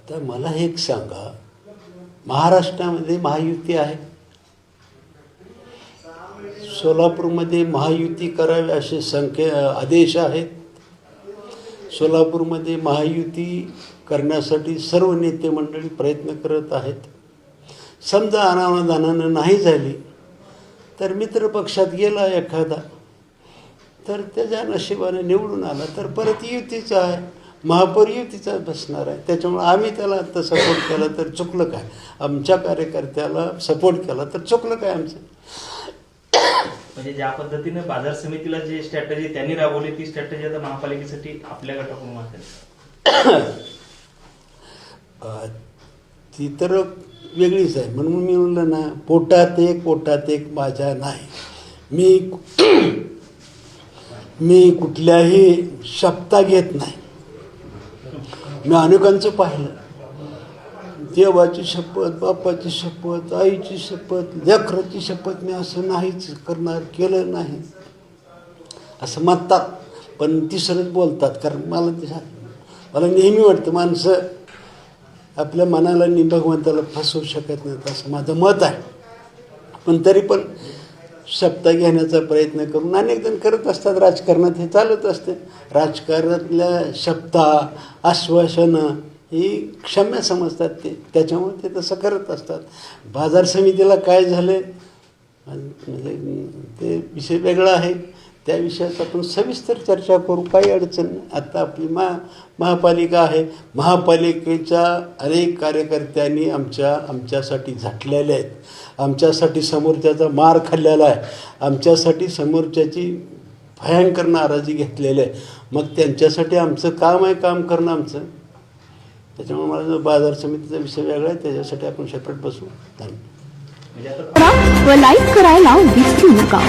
आता मला एक सांगा, महाराष्ट्रामध्ये महायुती आहे, सोलापूरमध्ये महायुती करावी असे आदेश आहेत. सोलापूरमध्ये महायुती करण्यासाठी सर्व नेते मंडळी प्रयत्न करत आहेत. समजा अनावधानानं नाही झाली तर मित्रपक्षात गेला एखादा, तर त्याच्या नशिबाने निवडून आला तर परत युतीचा आहे, महापौर युतीचा बसणार आहे. त्याच्यामुळे आम्ही त्याला आता सपोर्ट केला तर चुकलं काय, आमच्या कार्यकर्त्याला सपोर्ट केला तर चुकलं काय आमचं. म्हणजे ज्या पद्धतीने बाजार समितीला जी स्ट्रॅटेजी त्यांनी राबवली ती स्ट्रॅटेजी आता महापालिकेसाठी आपल्या गटाकडून असेल. ती तर वेगळीच आहे. म्हणून मी म्हणलं ना, पोटात एक माझ्या नाही. मी कुठल्याही शपथा घेत नाही. मी अनेकांचं पाहिलं, देवाची शपथ, बापाची शपथ, आईची शपथ, लेकराची शपथ, मी असं नाहीच करणार, केलं नाही असं म्हणतात, पण तिसरंच बोलतात. कारण मला नेहमी वाटतं माणसं आपल्या मनाला आणि भगवंताला फसवू शकत नाहीत असं माझं मत आहे. पण तरी पण शपथा घेण्याचा प्रयत्न करून अनेक जण करत असतात. राजकारणात हे चालत असते. राजकारणातल्या शपथा, आश्वासनं ही क्षम्य समजतात त्याच्यामुळे ते तसं करत असतात. बाजार समितीला काय झालं म्हणजे ते विषय वेगळा आहे. त्या विषयात आपण सविस्तर चर्चा करू, काही अडचण नाही. आता आपली महापालिका आहे. महापालिकेच्या अनेक कार्यकर्त्यांनी आमच्यासाठी झटलेले आहेत, आमच्यासाठी समोरच्याचा मार खाल्लेला आहे, आमच्यासाठी समोरच्याची भयंकर नाराजी घेतलेली आहे. मग त्यांच्यासाठी आमचं काम आहे, काम करणं आमचं. त्याच्यामुळे मला बाजार समितीचा विषय वेगळा आहे, त्याच्यासाठी आपण सेपरेट बसू. धन्यवाद. व लाईक करायला विसरू नका.